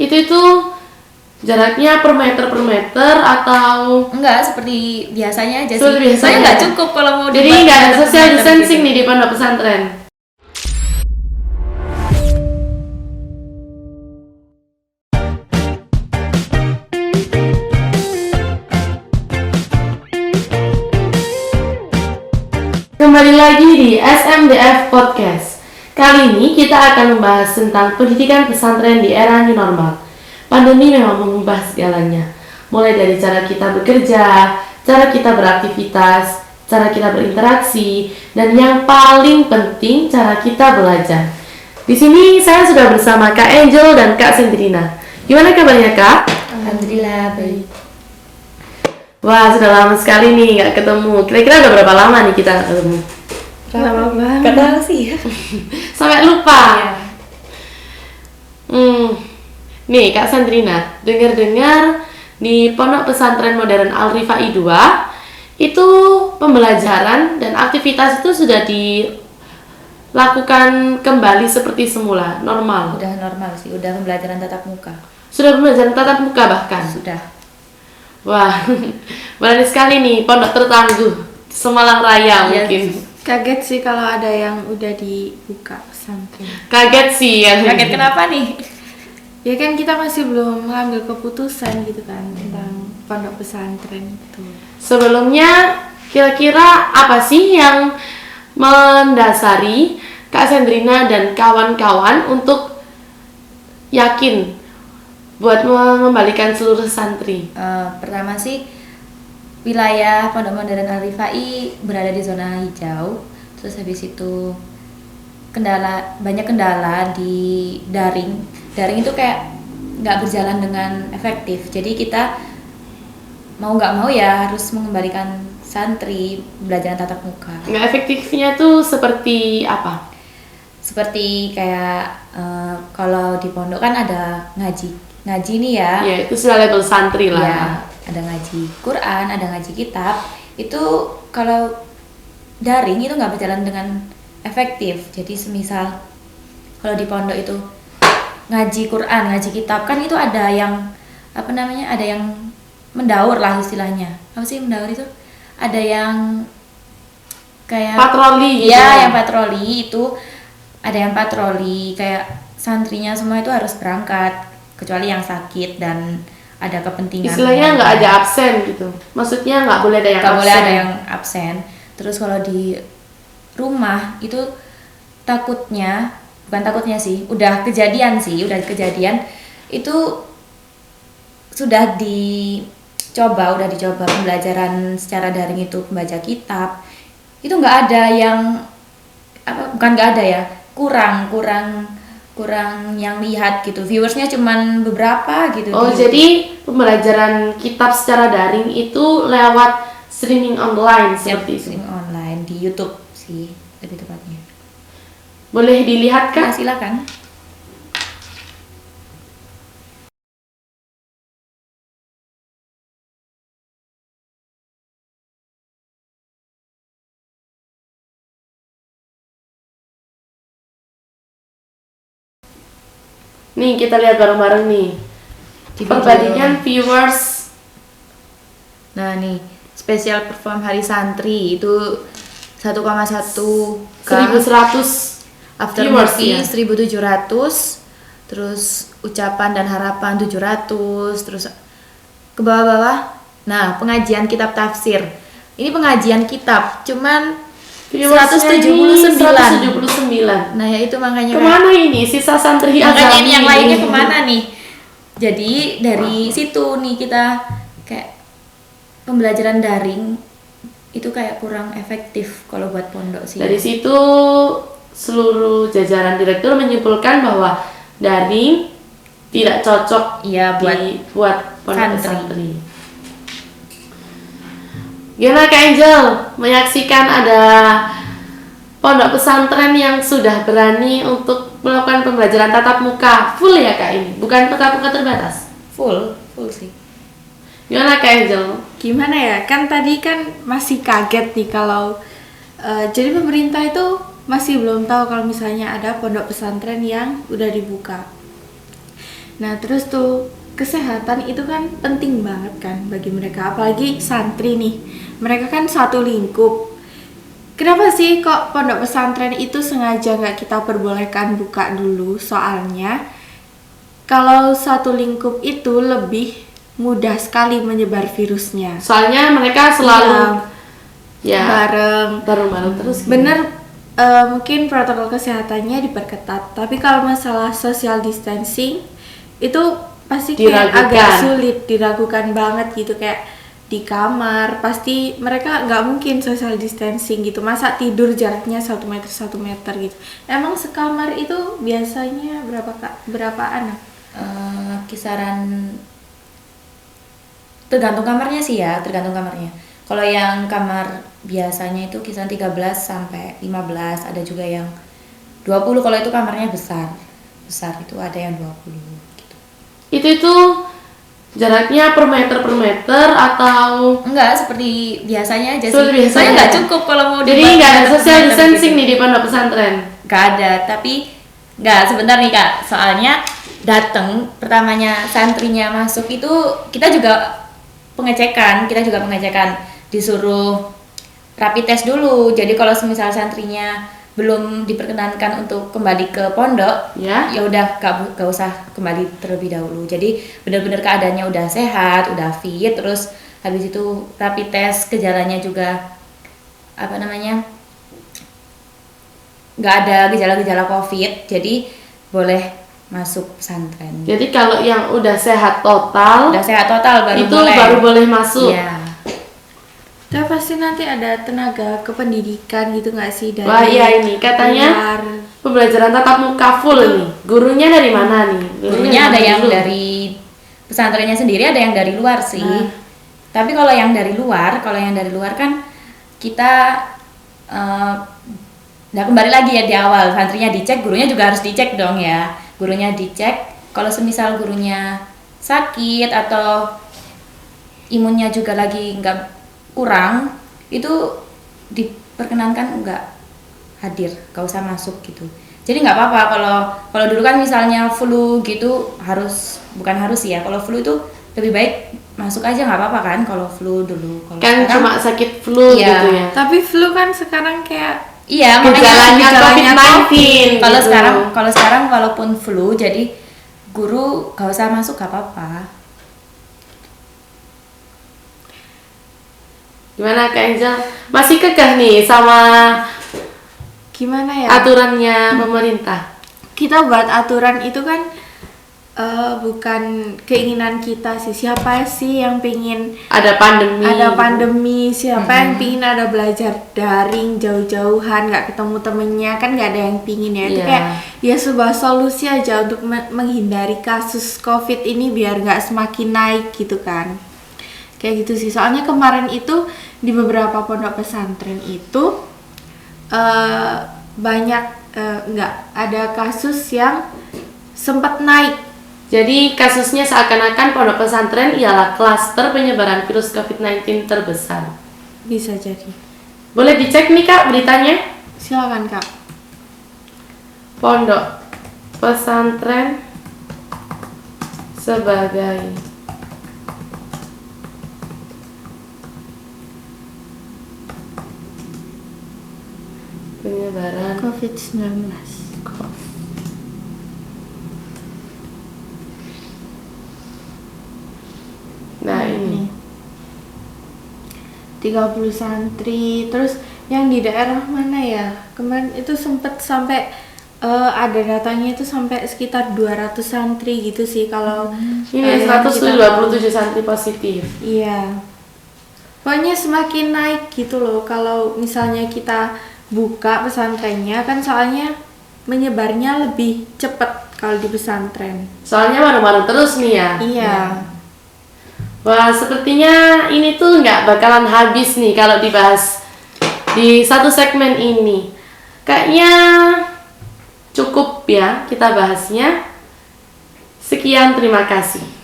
Itu jaraknya per meter atau enggak seperti biasanya aja sih. Seperti biasanya. Saya nggak cukup kalau mau jadi dibuat nggak ada meter per social meter distancing gitu. nih di pondok pesantren. Kembali lagi di SMDF Podcast. Kali ini kita akan membahas tentang pendidikan pesantren di era new normal. Pandemi memang mengubah segalanya, mulai dari cara kita bekerja, cara kita beraktivitas, cara kita berinteraksi, dan yang paling penting cara kita belajar. Di sini saya sudah bersama Kak Angel dan Kak Sandrina. Gimana kabarnya Kak? Alhamdulillah baik. Wah, sudah lama sekali nih nggak ketemu. Kira-kira udah berapa lama nih kita nggak ketemu? Lama banget. Gak tahu sih ya. Sampai lupa. Iya. Nih Kak Sandrina, dengar-dengar di Pondok Pesantren Modern Al-Rifai 2 itu pembelajaran dan aktivitas itu sudah dilakukan kembali seperti semula, normal. Udah normal sih, udah pembelajaran tatap muka. Sudah pembelajaran tatap muka bahkan. Sudah. Wah, berani sekali nih pondok tertangguh Semalang Raya Iya. mungkin. Kaget sih kalau ada yang udah dibuka pesantren. Kaget sih ya. Kaget kenapa nih? Ya kan kita masih belum mengambil keputusan gitu kan tentang pondok pesantren itu. Sebelumnya kira-kira apa sih yang mendasari Kak Sandrina dan kawan-kawan untuk yakin buat mengembalikan seluruh santri? Pertama sih wilayah Pondok Modern Al-Rifai berada di zona hijau. Terus habis itu banyak kendala di daring. Daring itu kayak nggak berjalan dengan efektif. Jadi kita mau nggak mau ya harus mengembalikan santri belajar tatap muka. Nggak efektifnya tuh seperti apa? Seperti kayak kalau di pondok kan ada ngaji nih ya. Ya itu sudah level santri lah. Ya, ada ngaji Quran, ada ngaji kitab. Itu kalau daring itu nggak berjalan dengan efektif. Jadi semisal kalau di pondok itu ngaji Quran, ngaji kitab kan itu ada yang ada yang mendaur lah istilahnya. Apa sih mendaur itu? Ada yang kayak Patroli gitu. ya, yang patroli itu ada yang patroli kayak santrinya semua itu harus berangkat kecuali yang sakit dan ada kepentingan. Istilahnya nggak ada absen gitu. Maksudnya nggak boleh ada yang Nggak absen. boleh ada yang absen. Terus kalau di rumah itu bukan takutnya sih, udah kejadian itu sudah dicoba pembelajaran secara daring itu membaca kitab. Itu nggak ada yang bukan nggak ada ya, kurang yang lihat gitu, viewersnya cuman beberapa gitu. Oh, jadi pembelajaran kitab secara daring itu lewat streaming online seperti itu. streaming online di YouTube sih lebih tepatnya. Boleh dilihat Nah, kan? silakan. Nih kita lihat bareng-bareng nih. Di video. Perbandingan viewers. Nah nih, spesial perform hari santri itu 1,1 K. 1100 After viewers, movie ya? 1700, terus ucapan dan harapan 700, terus ke bawah-bawah. Nah, pengajian kitab tafsir. Ini pengajian kitab, cuman Viewersnya 179. Nah, ya itu makanya Kemana ini sisa santri makanya Azami ini yang lainnya kemana nih? Jadi dari situ nih kita kayak pembelajaran daring itu kayak kurang efektif kalau buat pondok sih. Dari situ seluruh jajaran direktur menyimpulkan bahwa daring tidak cocok Iya, buat pondok santri. santri. Gimana Kak Angel menyaksikan ada pondok pesantren yang sudah berani untuk melakukan pembelajaran tatap muka full ya Kak ini, bukan tatap muka terbatas? Full sih. Gimana Kak Angel? Gimana ya? Kan tadi kan masih kaget nih kalau jadi pemerintah itu masih belum tahu kalau misalnya ada pondok pesantren yang udah dibuka. Nah, terus tuh kesehatan itu kan penting banget kan bagi mereka, apalagi santri nih. Mereka kan satu lingkup. Kenapa sih kok pondok pesantren itu sengaja nggak kita perbolehkan buka dulu? Soalnya kalau satu lingkup itu lebih mudah sekali menyebar virusnya. Soalnya mereka selalu Bareng terus. bener. Mungkin protokol kesehatannya diperketat, tapi kalau masalah social distancing itu pasti kayak Diragukan. agak sulit, diragukan banget gitu. Kayak di kamar pasti mereka nggak mungkin social distancing gitu, masa tidur jaraknya 1 meter gitu. Emang sekamar itu biasanya berapa anak? Kisaran tergantung kamarnya sih ya, tergantung kamarnya. Kalau yang kamar biasanya itu kisaran 13 sampai 15, ada juga yang 20 kalau itu kamarnya besar itu ada yang 20 gitu. Itu jaraknya per meter atau Enggak, seperti biasanya aja sih. Seperti biasanya. Soalnya nggak cukup kalau mau jadi dibuat nggak ada meter per social meter distancing gitu. nih di pondok pesantren? Nggak ada, tapi nggak, sebentar nih Kak. Soalnya datang pertamanya santrinya masuk itu kita juga pengecekan, disuruh rapid test dulu. Jadi kalau semisal santrinya belum diperkenankan untuk kembali ke pondok, Ya. ya udah gak usah kembali terlebih dahulu. Jadi benar-benar keadaannya udah sehat, udah fit, terus habis itu rapid test gejalanya juga nggak ada gejala-gejala COVID, jadi boleh masuk pesantren. Jadi kalau yang udah sehat total baru itu boleh. baru boleh masuk. Iya. Tapi pasti nanti ada tenaga kependidikan gitu nggak sih dari Wah iya, ini katanya luar. pembelajaran tatap muka full nih. Gurunya dari mana nih? Gurunya ada yang dulu. dari pesantrennya sendiri, ada yang dari luar sih. Nah. Tapi kalau yang dari luar kan kita nah kembali lagi ya di awal, santrinya dicek, gurunya juga harus dicek dong ya. Gurunya dicek, kalau semisal gurunya sakit atau imunnya juga lagi nggak kurang, itu diperkenankan nggak hadir, nggak usah masuk gitu. Jadi nggak apa-apa kalau dulu kan misalnya flu gitu bukan harus ya. Kalau flu itu lebih baik masuk aja, nggak apa-apa kan kalau flu dulu. Kalau Kan sekarang, cuma sakit flu Iya. gitu ya. Tapi flu kan sekarang kayak iya, Gejalanya gejalanya COVID-19 kalau gitu. sekarang walaupun flu, jadi guru nggak usah masuk, nggak apa-apa. Gimana Kak Angel? Masih kekeh nih sama gimana ya? aturannya pemerintah? Kita buat aturan itu kan bukan keinginan kita sih. Siapa sih yang pingin Ada pandemi. Siapa yang pingin ada belajar daring jauh-jauhan, nggak ketemu temennya, kan nggak ada yang pingin ya. Itu Iya. kayak ya sebuah solusi aja untuk menghindari kasus COVID ini biar nggak semakin naik gitu kan. Kayak gitu sih. Soalnya kemarin itu di beberapa pondok pesantren itu banyak nggak ada kasus yang sempat naik. Jadi kasusnya seakan-akan pondok pesantren ialah klaster penyebaran virus COVID-19 terbesar. Bisa jadi. Boleh dicek nih Kak beritanya? Silakan Kak. Pondok pesantren sebagai penyebaran COVID-19. Nah ini 30 santri, terus yang di daerah mana ya? Kemarin itu sempat sampai ada datanya itu sampai sekitar 200 santri gitu sih kalau ini yang kita 127 santri positif. Iya. Pokoknya semakin naik gitu loh kalau misalnya kita buka pesantrennya kan, soalnya menyebarnya lebih cepat kalau di pesantren. Soalnya baru-baru terus nih ya. Iya. Wah, sepertinya ini tuh nggak bakalan habis nih kalau dibahas di satu segmen ini. Kayaknya cukup ya kita bahasnya. Sekian, terima kasih.